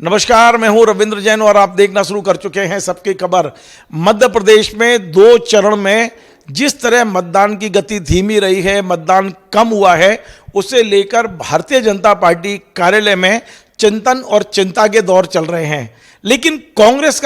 नमस्कार, मैं हूं रविंद्र जैन और आप देखना शुरू कर चुके हैं सबकी खबर। मध्य प्रदेश में 2 चरण में जिस तरह मतदान की गति धीमी रही है, मतदान कम हुआ है, उसे लेकर भारतीय जनता पार्टी कार्यालय में चिंतन और चिंता के दौर चल रहे हैं। लेकिन कांग्रेस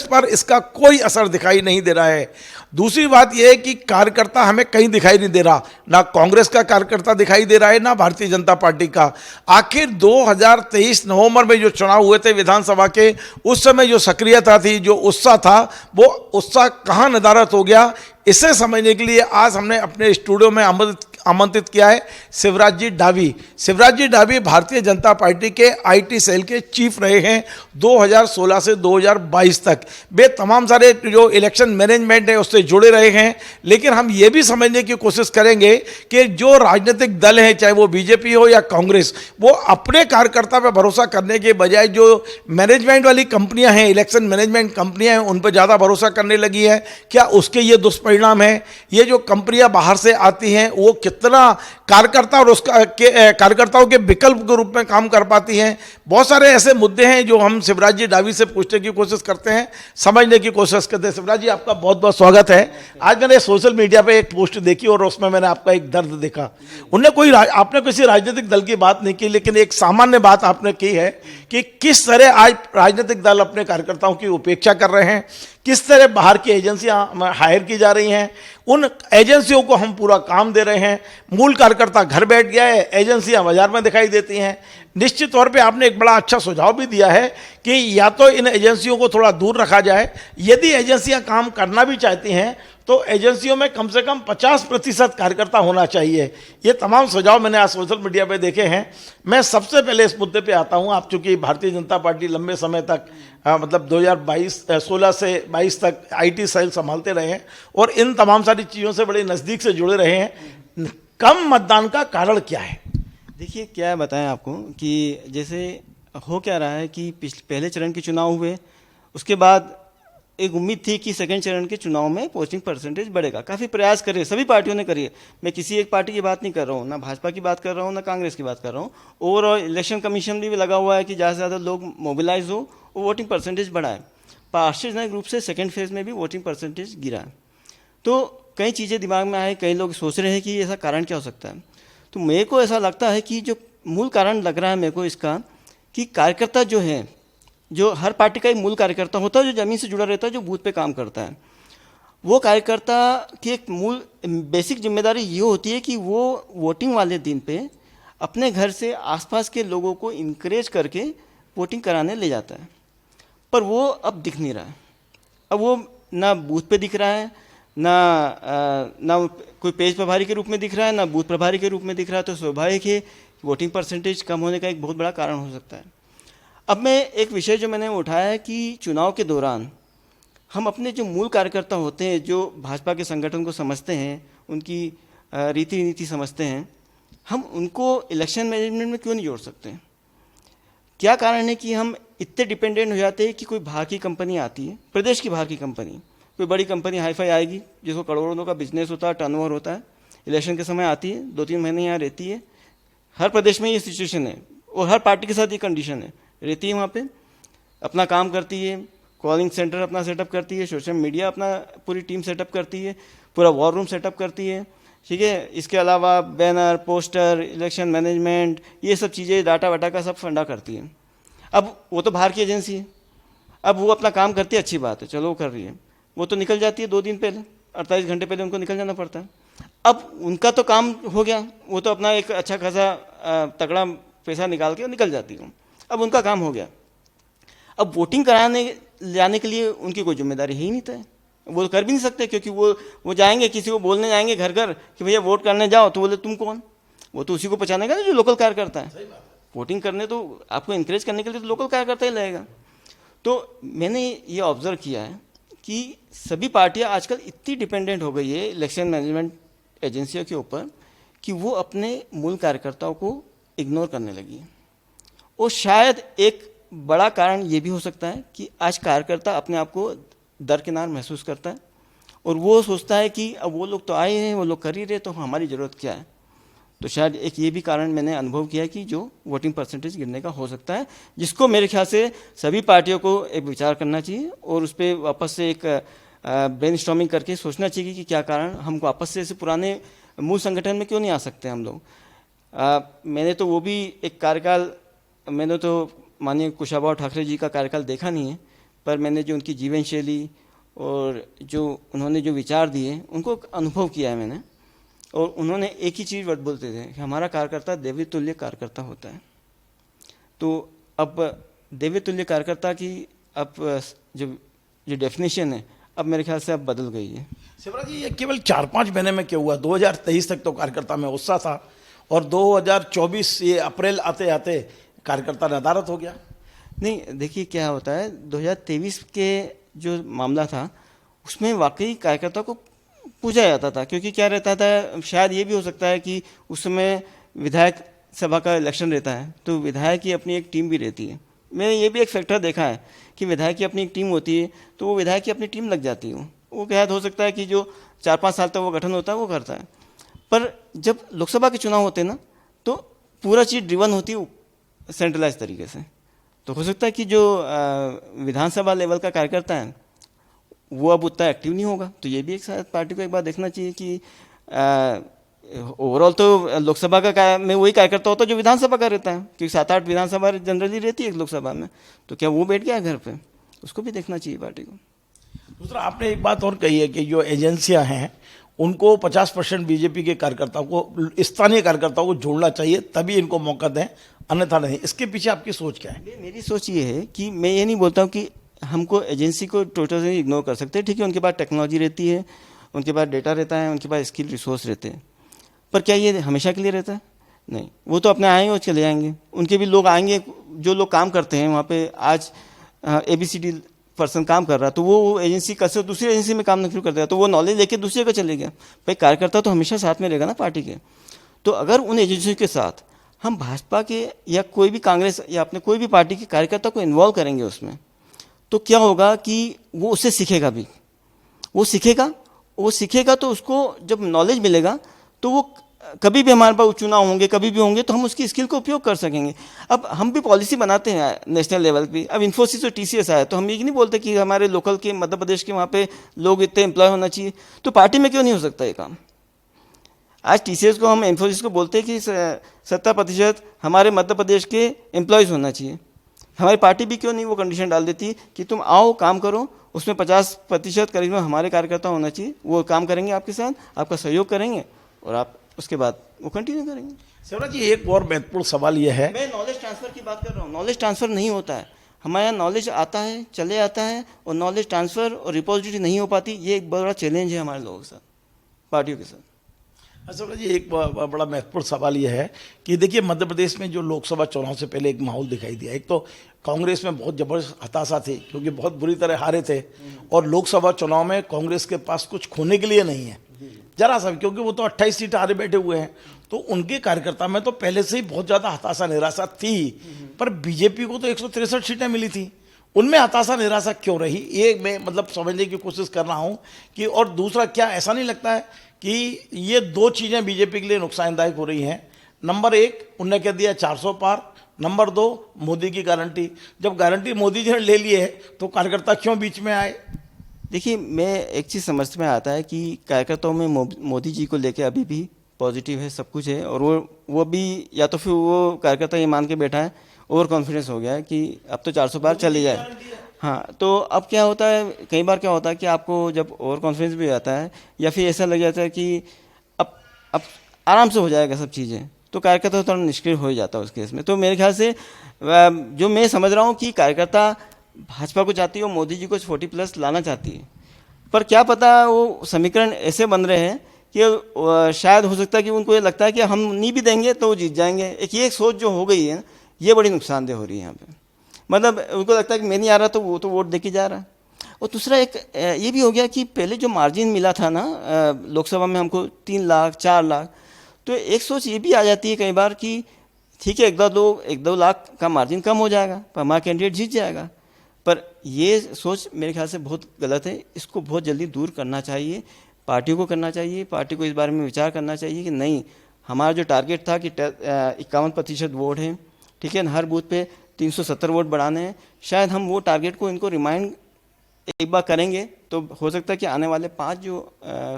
पर इसका कोई असर दिखाई नहीं दे रहा है। दूसरी बात यह है कि कार्यकर्ता हमें कहीं दिखाई नहीं दे रहा, ना कांग्रेस का कार्यकर्ता दिखाई दे रहा है, ना भारतीय जनता पार्टी का। आखिर 2023 नवंबर में जो चुनाव हुए थे विधानसभा के, उस समय जो सक्रियता थी, जो उत्साह था, वो उत्साह कहाँ नदारद हो गया, इसे समझने के लिए आज हमने अपने स्टूडियो में आमंत्रित किया है शिवराज जी डाभी। शिवराज जी डाभी भारतीय जनता पार्टी के आईटी सेल के चीफ रहे हैं 2016 से 2022 तक। वे तमाम सारे जो इलेक्शन मैनेजमेंट है उससे जुड़े रहे हैं। लेकिन हम ये भी समझने की कोशिश करेंगे कि जो राजनीतिक दल हैं, चाहे वो बीजेपी हो या कांग्रेस, वो अपने कार्यकर्ता पर भरोसा करने के बजाय जो मैनेजमेंट वाली कंपनियां हैं, इलेक्शन मैनेजमेंट कंपनियां हैं, उन पर ज़्यादा भरोसा करने लगी है। क्या उसके ये दुष्परिणाम है? ये जो कंपनियां बाहर से आती हैं वो कितना कार्यकर्ता और कार्यकर्ताओं के विकल्प के रूप में काम कर पाती हैं? बहुत सारे ऐसे मुद्दे हैं जो हम शिवराज जी डाभी से पूछने की कोशिश करते हैं, समझने की कोशिश करते हैं। शिवराज जी, आपका बहुत बहुत स्वागत है। आज मैंने सोशल मीडिया पे एक पोस्ट देखी और उसमें मैंने आपका एक दर्द देखा। आपने किसी राजनीतिक दल की बात नहीं की, लेकिन एक सामान्य बात आपने की है कि किस तरह आज राजनीतिक दल अपने कार्यकर्ताओं की उपेक्षा कर रहे हैं, किस तरह बाहर की एजेंसियां हायर की जा रही हैं, उन एजेंसियों को हम पूरा काम दे रहे हैं। मूल कार्यकर्ता घर बैठ गया है, एजेंसियां बाजार में दिखाई देती हैं। निश्चित तौर पे आपने एक बड़ा अच्छा सुझाव भी दिया है कि या तो इन एजेंसियों को थोड़ा दूर रखा जाए, यदि एजेंसियां काम करना भी चाहती हैं तो एजेंसियों में कम से कम 50% कार्यकर्ता होना चाहिए। ये तमाम सुझाव मैंने आज सोशल मीडिया पे देखे हैं। मैं सबसे पहले इस मुद्दे पे आता हूँ। आप चूंकि भारतीय जनता पार्टी लंबे समय तक मतलब 2016 से 22 तक आईटी सेल संभालते रहे हैं और इन तमाम सारी चीज़ों से बड़े नज़दीक से जुड़े रहे हैं। कम मतदान का कारण क्या है? देखिए, क्या बताएं आपको कि जैसे हो क्या रहा है कि पहले चरण के चुनाव हुए, उसके बाद एक उम्मीद थी कि सेकंड चरण के चुनाव में पोस्टिंग परसेंटेज बढ़ेगा। काफ़ी प्रयास करे, सभी पार्टियों ने करी है। मैं किसी एक पार्टी की बात नहीं कर रहा हूँ, ना भाजपा की बात कर रहा हूँ, ना कांग्रेस की बात कर रहा हूँ। ओवरऑल इलेक्शन कमीशन भी लगा हुआ है कि ज़्यादा से ज़्यादा लोग मोबिलाइज हो और वोटिंग परसेंटेज बढ़ाए। पर आश्चर्यजनक रूप से सेकेंड फेज में भी वोटिंग परसेंटेज गिरा है। तो कई चीज़ें दिमाग में आए, कई लोग सोच रहे हैं कि ऐसा कारण क्या हो सकता है। तो मेरे को ऐसा लगता है कि जो मूल कारण लग रहा है मेरे को इसका, कि कार्यकर्ता जो है, जो हर पार्टी का एक मूल कार्यकर्ता होता है, जो ज़मीन से जुड़ा रहता है, जो बूथ पे काम करता है, वो कार्यकर्ता की एक मूल बेसिक जिम्मेदारी ये होती है कि वो वोटिंग वाले दिन पे अपने घर से आसपास के लोगों को इनकरेज करके वोटिंग कराने ले जाता है। पर वो अब दिख नहीं रहा है। अब वो ना बूथ पे दिख रहा है, ना कोई पेज प्रभारी के रूप में दिख रहा है, ना बूथ प्रभारी के रूप में दिख रहा है। तो स्वाभाविक है वोटिंग परसेंटेज कम होने का एक बहुत बड़ा कारण हो सकता है। अब मैं एक विषय जो मैंने उठाया है कि चुनाव के दौरान हम अपने जो मूल कार्यकर्ता होते हैं, जो भाजपा के संगठन को समझते हैं, उनकी रीति नीति समझते हैं, हम उनको इलेक्शन मैनेजमेंट में क्यों नहीं जोड़ सकते? क्या कारण है कि हम इतने डिपेंडेंट हो जाते हैं कि कोई बाहर की कंपनी आती है, प्रदेश की बाहर की कंपनी, कोई बड़ी कंपनी हाईफाई आएगी जिसको करोड़ों का बिजनेस होता है, टर्नओवर होता है, इलेक्शन के समय आती है, 2-3 महीने यहाँ रहती है। हर प्रदेश में ये सिचुएशन है और हर पार्टी के साथ ये कंडीशन है, रहती है वहाँ पे, अपना काम करती है, कॉलिंग सेंटर अपना सेटअप करती है, सोशल मीडिया अपना पूरी टीम सेटअप करती है, पूरा वॉर रूम सेटअप करती है, ठीक है। इसके अलावा बैनर, पोस्टर, इलेक्शन मैनेजमेंट, ये सब चीज़ें डाटा वाटा का सब फंडा करती है। अब वो तो बाहर की एजेंसी है, अब वो अपना काम करती है, अच्छी बात है, चलो वो कर रही है। वो तो निकल जाती है 2 दिन पहले, 48 घंटे पहले उनको निकल जाना पड़ता है। अब उनका तो काम हो गया, वो तो अपना एक अच्छा खासा तगड़ा पैसा निकाल के निकल जाती है। अब उनका काम हो गया। अब वोटिंग कराने जाने के लिए उनकी कोई जिम्मेदारी ही नहीं था। वो कर भी नहीं सकते, क्योंकि वो जाएंगे, किसी को बोलने जाएंगे घर घर कि भैया वोट करने जाओ, तो बोले तुम कौन? वो तो उसी को पहचानेगा ना जो लोकल कार्यकर्ता है। वोटिंग करने तो आपको इंकरेज करने के लिए तो लोकल कार्यकर्ता ही लगेगा। तो मैंने ये ऑब्जर्व किया है कि सभी पार्टियां आजकल इतनी डिपेंडेंट हो गई है इलेक्शन मैनेजमेंट एजेंसियों के ऊपर कि वो अपने मूल कार्यकर्ताओं को इग्नोर करने लगी है। और शायद एक बड़ा कारण ये भी हो सकता है कि आज कार्यकर्ता अपने आप को दरकिनार महसूस करता है और वो सोचता है कि अब वो लोग तो आए हैं, वो लोग कर ही रहे, तो हमारी ज़रूरत क्या है। तो शायद एक ये भी कारण मैंने अनुभव किया कि जो वोटिंग परसेंटेज गिरने का हो सकता है, जिसको मेरे ख्याल से सभी पार्टियों को एक विचार करना चाहिए और उस पर वापस से एक ब्रेनस्टॉर्मिंग करके सोचना चाहिए कि क्या कारण, हम वापस से ऐसे पुराने मूल संगठन में क्यों नहीं आ सकते हम लोग। मैंने तो वो भी एक कार्यकाल, मैंने तो माननीय कुशाभाऊ ठाकरे जी का कार्यकाल देखा नहीं है, पर मैंने जो उनकी जीवन शैली और जो उन्होंने जो विचार दिए उनको अनुभव किया है मैंने। और उन्होंने एक ही चीज़ बोलते थे कि हमारा कार्यकर्ता देवी तुल्य कार्यकर्ता होता है। तो अब देवी तुल्य कार्यकर्ता की अब जो डेफिनेशन है अब मेरे ख्याल से अब बदल गई है। शिवराज जी, ये केवल 4-5 महीने में क्या हुआ? 2023 तक तो कार्यकर्ता में उत्साह था और 2024 ये अप्रैल आते आते कार्यकर्ता नदारद हो गया। नहीं, देखिए क्या होता है, 2023 के जो मामला था उसमें वाकई कार्यकर्ता को पूछा जाता था, क्योंकि क्या रहता था, शायद ये भी हो सकता है कि उस समय विधायक सभा का इलेक्शन रहता है तो विधायक की अपनी एक टीम भी रहती है। मैंने ये भी एक फैक्टर देखा है कि विधायक की अपनी एक टीम होती है तो वो विधायक की अपनी टीम लग जाती है। वो शायद हो सकता है कि जो 4-5 साल तक वो गठन होता है वो करता है, पर जब लोकसभा के चुनाव होते हैं ना तो पूरा चीज़ ड्रिवन होती है सेंट्रलाइज तरीके से। तो हो सकता है कि जो विधानसभा लेवल का कार्यकर्ता है वो अब उतना एक्टिव नहीं होगा। तो ये भी एक शायद पार्टी को एक बार देखना चाहिए कि ओवरऑल तो लोकसभा का में वही कार्यकर्ता होता है जो विधानसभा का रहता है, क्योंकि 7-8 विधानसभा जनरली रहती है एक लोकसभा में, तो क्या वो बैठ गया घर पे, उसको भी देखना चाहिए पार्टी को। दूसरा, आपने एक बात और कही है कि जो एजेंसियां हैं उनको 50% बीजेपी के कार्यकर्ताओं को, स्थानीय कार्यकर्ताओं को जोड़ना चाहिए, तभी इनको मौका दें, अन्यथा नहीं। इसके पीछे आपकी सोच क्या है? मेरी सोच ये है कि मैं ये नहीं बोलता हूँ कि हमको एजेंसी को टोटली इग्नोर कर सकते हैं। ठीक है, उनके पास टेक्नोलॉजी रहती है, उनके पास डेटा रहता है, उनके पास स्किल रिसोर्स रहते हैं, पर क्या ये हमेशा के लिए रहता है? नहीं, वो तो अपने आएंगे और चले जाएंगे। उनके भी लोग आएंगे, जो लोग काम करते हैं वहाँ पे, आज ABCD पर्सन काम कर रहा है तो वो एजेंसी कल से दूसरी एजेंसी में काम शुरू कर देगा, तो वो नॉलेज लेके दूसरे का चले गया। भाई कार्यकर्ता तो हमेशा साथ में रहेगा ना पार्टी के। तो अगर उन एजेंसियों के साथ हम भाजपा के या कोई भी कांग्रेस या अपने कोई भी पार्टी के कार्यकर्ता को इन्वॉल्व करेंगे उसमें, तो क्या होगा कि वो उससे सीखेगा भी, वो सीखेगा तो उसको जब नॉलेज मिलेगा तो वो कभी भी हमारे पास चुनाव होंगे, कभी भी होंगे, तो हम उसकी स्किल का उपयोग कर सकेंगे। अब हम भी पॉलिसी बनाते हैं नेशनल लेवल पे। अब इन्फोसिस और TCS आया तो हम ये नहीं बोलते कि हमारे लोकल के मध्य प्रदेश के वहाँ पे लोग इतने एम्प्लॉय होना चाहिए, तो पार्टी में क्यों नहीं हो सकता ये काम? आज TCS को, हम इन्फोसिस को बोलते हैं कि 70% हमारे मध्य प्रदेश के एम्प्लॉयज़ होना चाहिए। हमारी पार्टी भी क्यों नहीं वो कंडीशन डाल देती कि तुम आओ काम करो, उसमें 50% करीब हमारे कार्यकर्ता होना चाहिए, वो काम करेंगे आपके साथ, आपका सहयोग करेंगे और आप उसके बाद वो कंटिन्यू करेंगे। शिवराज जी, एक और महत्वपूर्ण सवाल यह है, मैं नॉलेज ट्रांसफ़र की बात कर रहा हूँ। नॉलेज ट्रांसफ़र नहीं होता है हमारे यहाँ, नॉलेज आता है चले आता है और नॉलेज ट्रांसफ़र और रिपोजिटरी नहीं हो पाती। ये एक बड़ा चैलेंज है हमारे लोगों के साथ, पार्टियों के साथ। शिवराज जी, एक बड़ा महत्वपूर्ण सवाल यह है कि देखिए, मध्य प्रदेश में जो लोकसभा चुनाव से पहले एक माहौल दिखाई दिया। एक तो कांग्रेस में बहुत जबरदस्त हताशा थी क्योंकि बहुत बुरी तरह हारे थे, और लोकसभा चुनाव में कांग्रेस के पास कुछ खोने के लिए नहीं है जरा सा, क्योंकि वो तो 28 सीट हारे बैठे हुए हैं। तो उनके कार्यकर्ता में तो पहले से ही बहुत ज्यादा हताशा निराशा थी, पर बीजेपी को तो 163 सीटें मिली थी, उनमें हताशा निराशा क्यों रही? ये मैं मतलब समझने की कोशिश कर रहा हूं कि, और दूसरा, क्या ऐसा नहीं लगता है कि ये दो चीजें बीजेपी के लिए नुकसानदायक हो रही हैं? नंबर 1, उनने कह दिया 400 पार। नंबर 2, मोदी की गारंटी। जब गारंटी मोदी जी ने ले ली है तो कार्यकर्ता क्यों बीच में आए? देखिए, मैं एक चीज़ समझ में आता है कि कार्यकर्ताओं में मोदी जी को लेके अभी भी पॉजिटिव है, सब कुछ है, और वो भी, या तो फिर वो कार्यकर्ता ये मान के बैठा है, ओवर कॉन्फिडेंस हो गया है कि अब तो 400 पार चले जाए। हाँ, तो अब क्या होता है, कई बार क्या होता है कि आपको जब ओवर कॉन्फिडेंस भी हो जाता है या फिर ऐसा लग जाता है कि अब आराम से हो जाएगा सब चीज़ें, तो कार्यकर्ता थोड़ा निष्क्रिय हो ही जाता है उस केस में। तो मेरे ख्याल से जो मैं समझ रहा हूँ कि कार्यकर्ता भाजपा को चाहती है और मोदी जी को 40+ लाना चाहती है, पर क्या पता वो समीकरण ऐसे बन रहे हैं कि शायद हो सकता है कि उनको ये लगता है कि हम नहीं भी देंगे तो वो जीत जाएंगे। एक ये सोच जो हो गई है ना, ये बड़ी नुकसानदेह हो रही है यहाँ पे। मतलब उनको लगता है कि मैं नहीं आ रहा तो वो तो वोट देके जा रहा है। और दूसरा एक ये भी हो गया कि पहले जो मार्जिन मिला था ना लोकसभा में हमको 3 लाख 4 लाख, तो एक सोच ये भी आ जाती है कई बार कि ठीक है, 1-2 लाख का मार्जिन कम हो जाएगा पर हमारा कैंडिडेट जीत जाएगा। पर ये सोच मेरे ख्याल से बहुत गलत है, इसको बहुत जल्दी दूर करना चाहिए, पार्टियों को करना चाहिए। पार्टी को इस बारे में विचार करना चाहिए कि नहीं, हमारा जो टारगेट था कि 51% वोट है, ठीक है, हर बूथ पे 370 वोट बढ़ाने हैं। शायद हम वो टारगेट को इनको रिमाइंड एक बार करेंगे तो हो सकता है कि आने वाले 5 जो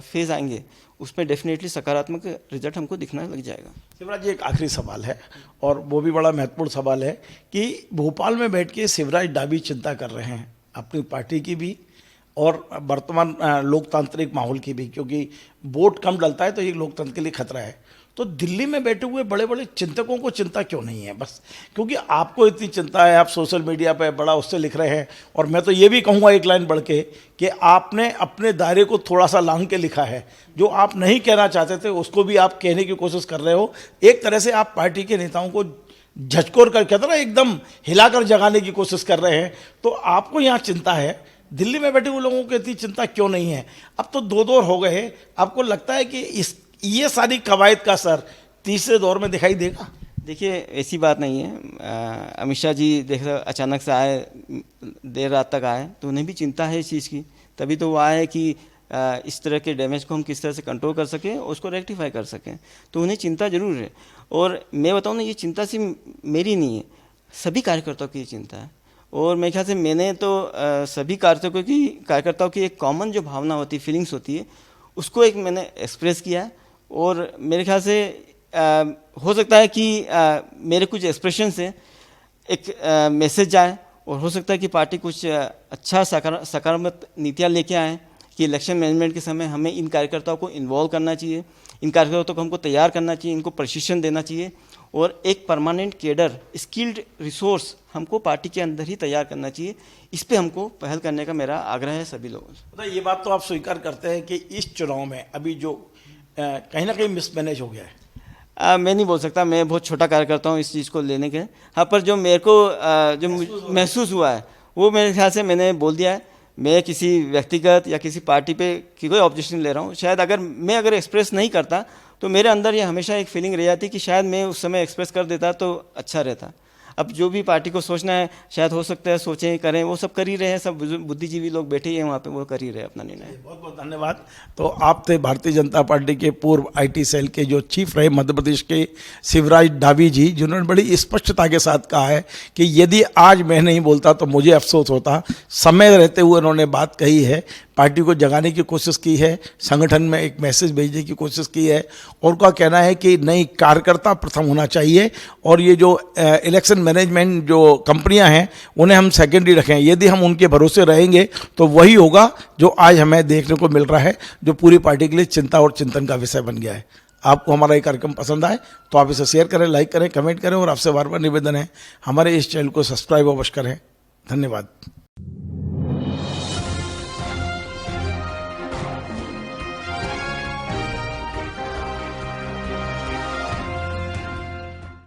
फेज़ आएंगे उसमें डेफिनेटली सकारात्मक रिजल्ट हमको दिखना लग जाएगा। शिवराज जी, एक आखिरी सवाल है और वो भी बड़ा महत्वपूर्ण सवाल है कि भोपाल में बैठ के शिवराज डाबी चिंता कर रहे हैं अपनी पार्टी की भी और वर्तमान लोकतांत्रिक माहौल की भी, क्योंकि वोट कम डलता है तो ये लोकतंत्र के लिए खतरा है। तो दिल्ली में बैठे हुए बड़े बड़े चिंतकों को चिंता क्यों नहीं है? बस क्योंकि आपको इतनी चिंता है, आप सोशल मीडिया पे बड़ा उससे लिख रहे हैं, और मैं तो ये भी कहूँगा एक लाइन बढ़ के कि आपने अपने दायरे को थोड़ा सा लांघ के लिखा है। जो आप नहीं कहना चाहते थे उसको भी आप कहने की कोशिश कर रहे हो। एक तरह से आप पार्टी के नेताओं को झचकोर कर, कहते ना, एकदम हिलाकर जगाने की कोशिश कर रहे हैं। तो आपको यहाँ चिंता है, दिल्ली में बैठे हुए लोगों को इतनी चिंता क्यों नहीं है? अब तो 2 दौर हो गए, आपको लगता है कि ये सारी कवायद का असर तीसरे दौर में दिखाई देगा? देखिए, ऐसी बात नहीं है। अमित शाह जी अचानक से आए, देर रात तक आए, तो उन्हें भी चिंता है इस चीज़ की। तभी तो वो आए कि इस तरह के डैमेज को हम किस तरह से कंट्रोल कर सकें, उसको रेक्टिफाई कर सकें। तो उन्हें चिंता जरूर है। और मैं बताऊँ ना, ये चिंता सिर्फ मेरी नहीं है, सभी कार्यकर्ताओं की चिंता है। और मेरे ख्याल से मैंने तो सभी कार्यकर्ताओं की एक कॉमन जो भावना होती है, फीलिंग्स होती है, उसको एक मैंने एक्सप्रेस किया है। और मेरे ख्याल से हो सकता है कि मेरे कुछ एक्सप्रेशन से एक मैसेज जाए, और हो सकता है कि पार्टी कुछ अच्छा सकारात्मक नीतियाँ लेके आए कि इलेक्शन मैनेजमेंट के समय हमें इन कार्यकर्ताओं को इन्वॉल्व करना चाहिए, इन कार्यकर्ताओं को हमको तैयार करना चाहिए, इनको प्रशिक्षण देना चाहिए, और एक परमानेंट केडर, स्किल्ड रिसोर्स हमको पार्टी के अंदर ही तैयार करना चाहिए। इस पे हमको पहल करने का मेरा आग्रह है सभी लोगों से। ये बात तो आप स्वीकार करते हैं कि इस चुनाव में अभी जो कहीं ना कहीं मिसमैनेज हो गया है? मैं नहीं बोल सकता, मैं बहुत छोटा कार्यकर्ता हूँ इस चीज़ को लेने के। हाँ, पर जो मेरे को जो महसूस हुआ है वो मेरे ख्याल से मैंने बोल दिया है। मैं किसी व्यक्तिगत या किसी पार्टी पे की कोई ऑब्जेक्शन ले रहा हूँ। शायद अगर एक्सप्रेस नहीं करता तो मेरे अंदर ये हमेशा एक फीलिंग रह जाती कि शायद मैं उस समय एक्सप्रेस कर देता तो अच्छा रहता। अब जो भी पार्टी को सोचना है, शायद हो सकता है सोचें, करें, वो सब कर ही रहे हैं। सब बुद्धिजीवी लोग बैठे ही हैं वहाँ पे, वो कर ही रहे हैं अपना निर्णय। बहुत बहुत धन्यवाद। तो आप थे भारतीय जनता पार्टी के पूर्व IT सेल के जो चीफ रहे मध्य प्रदेश के, शिवराज डाबी जी, जिन्होंने बड़ी स्पष्टता के साथ कहा है कि यदि आज मैं नहीं बोलता तो मुझे अफसोस होता। समय रहते हुए उन्होंने बात कही है, पार्टी को जगाने की कोशिश की है, संगठन में एक मैसेज भेजने की कोशिश की है, और उनका कहना है कि नहीं, कार्यकर्ता प्रथम होना चाहिए, और ये जो इलेक्शन मैनेजमेंट जो कंपनियां हैं उन्हें हम सेकेंडरी रखें। यदि हम उनके भरोसे रहेंगे तो वही होगा जो आज हमें देखने को मिल रहा है, जो पूरी पार्टी के लिए चिंता और चिंतन का विषय बन गया है। आपको हमारा ये कार्यक्रम पसंद आए तो आप इसे शेयर करें, लाइक करें, कमेंट करें, और आपसे बार बार निवेदन है हमारे इस चैनल को सब्सक्राइब अवश्य करें। धन्यवाद।